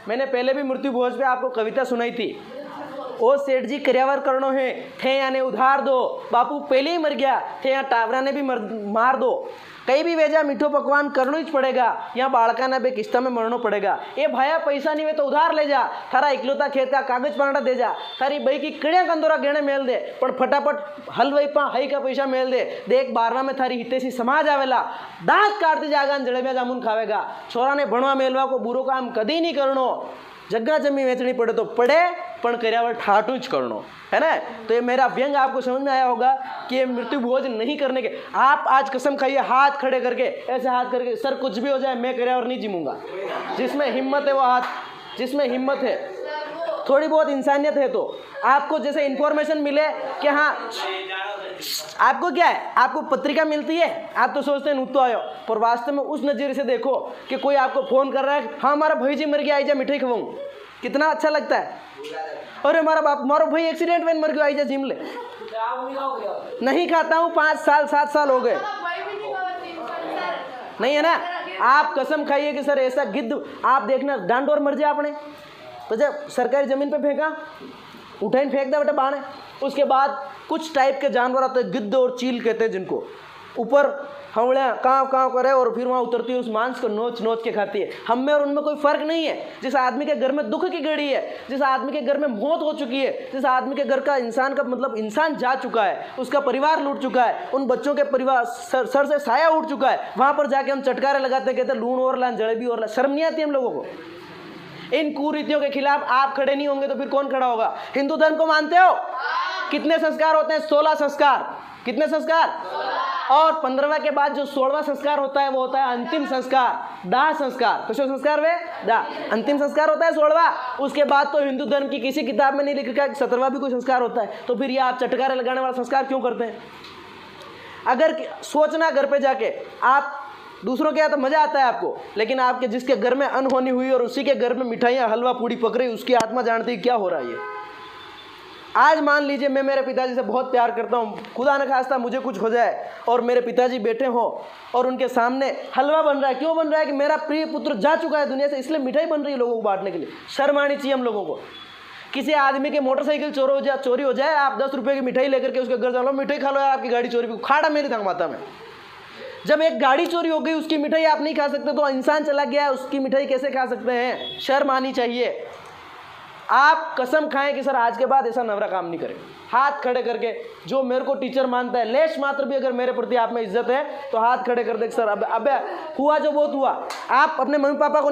मैंने पहले भी मृत्यु भोज पे आपको कविता सुनाई थी। ओ सेठ जी કર્યાવર કરણો है थे याने उधार दो, बापू पहले ही मर गया थे यहाँ टावरा ने भी मार दो, कई भी वेजा मीठो पकवान करना ही पड़ेगा, यहाँ बाड़का ने बे किस्ता में मरना पड़ेगा। ए भाया पैसा नहीं वे तो उधार ले जा, थारा इकलौता खेत का कागज पांडा दे जा, थारी बई की कड़िया कंदोरा गेणे मेल दे, पण फटाफट हलवाई पा हई का पैसा मेल दे, देख बारना में थारी हितेशी समाज आवेला, दांत काटती जागा जलेबिया जामुन खावेगा, छोरा ने भणवा मेलवा को बुरो काम कदी नहीं करनो, जगह जमी वेचनी पड़े तो पड़े, पण कर्यावर ठाटू ज करनो, है ना। तो ये मेरा व्यंग आपको समझ में आया होगा कि ये मृत्यु भोज नहीं करने के। आप आज कसम खाइए हाथ खड़े करके, ऐसे हाथ करके, सर कुछ भी हो जाए मैं कर्यावर नहीं जीमूंगा। जिसमें हिम्मत है वो हाथ, जिसमें हिम्मत है, थोड़ी बहुत इंसानियत है, तो आपको जैसे इन्फॉर्मेशन मिले कि हाँ आपको क्या है, आपको पत्रिका मिलती है, आप तो सोचते हैं नुतो आयो, पर वास्तव में उस नज़रिए से देखो कि कोई आपको फ़ोन कर रहा है, हाँ हमारा भाई जी मर गया, आई जा मिठाई खवाऊँ, कितना अच्छा लगता है। अरे हमारा भाई एक्सीडेंट में मर गया, आई जा जिम ले। नहीं खाता हूँ, 5 साल 7 साल हो गए, नहीं है ना। आप कसम खाइए कि सर ऐसा गिद्ध आप देखना, डांडोर मर जाए आपने तो जब सरकारी ज़मीन पे फेंका, उठाइन फेंक दे बेटा बाणे, उसके बाद कुछ टाइप के जानवर आते हैं, गिद्ध और चील कहते हैं जिनको, ऊपर हवड़ियाँ काँव काँव करे और फिर वहाँ उतरती है, उस मांस को नोच नोच के खाती है। हम में और उनमें कोई फ़र्क नहीं है। जिस आदमी के घर में दुख की घड़ी है, जिस आदमी के घर में मौत हो चुकी है, जिस आदमी के घर का इंसान का मतलब इंसान जा चुका है, उसका परिवार लूट चुका है, उन बच्चों के परिवार सर से साया उठ चुका है, वहाँ पर जाके हम चटकारे लगाते कहते लूण और लान जलेबी और ला, शर्म नहीं आती हम लोगों को। इन कुरीतियों के खिलाफ आप खड़े नहीं होंगे तो फिर कौन खड़ा होगा। हिंदू धर्म को मानते हो? कितने संस्कार होते हैं? 16 संस्कार। कितने संस्कार? और 15वां के बाद जो 16वां संस्कार होता है वो होता है अंतिम संस्कार, दाह संस्कार। किस संस्कार वे? दाह। अंतिम संस्कार होता है 16वां। उसके बाद तो हिंदू धर्म की किसी किताब में नहीं लिखा कि 17वां भी कोई संस्कार होता है। तो फिर ये आप चटकारे लगाने वाला संस्कार क्यों करते हैं? अगर सोचना घर पे जाके, आप दूसरों के यहाँ तो मज़ा आता है आपको, लेकिन आपके जिसके घर में अनहोनी हुई और उसी के घर में मिठाइयाँ हलवा पूड़ी पक रही, उसकी आत्मा जानती है क्या हो रहा है ये। आज मान लीजिए मैं मेरे पिताजी से बहुत प्यार करता हूँ, खुदा न खास्ता मुझे कुछ हो जाए और मेरे पिताजी बैठे हों और उनके सामने हलवा बन रहा है। क्यों बन रहा है? कि मेरा प्रिय पुत्र जा चुका है दुनिया से, इसलिए मिठाई बन रही है लोगों को बांटने के लिए। शर्म आनी चाहिए हम लोगों को। किसी आदमी के मोटरसाइकिल चोरी हो जाए, आप 10 रुपये की मिठाई लेकर के उसके घर चलो, मिठाई खा लो यार, आपकी गाड़ी चोरी, खाड़ा मेरी थंग माता में। जब एक गाड़ी चोरी हो गई, उसकी मिठाई आप नहीं खा सकते, तो इंसान चला गया, उसकी मिठाई कैसे खा सकते हैं? शर्म आनी चाहिए। आप कसम खाएं कि सर आज के बाद ऐसा नवरा काम नहीं करें। हाथ खड़े करके, जो मेरे को टीचर मानता है, लेश मात्र भी अगर मेरे प्रति आप में इज्जत है तो हाथ खड़े कर दे सर अब हुआ जो बहुत हुआ। आप अपने मम्मी पापा को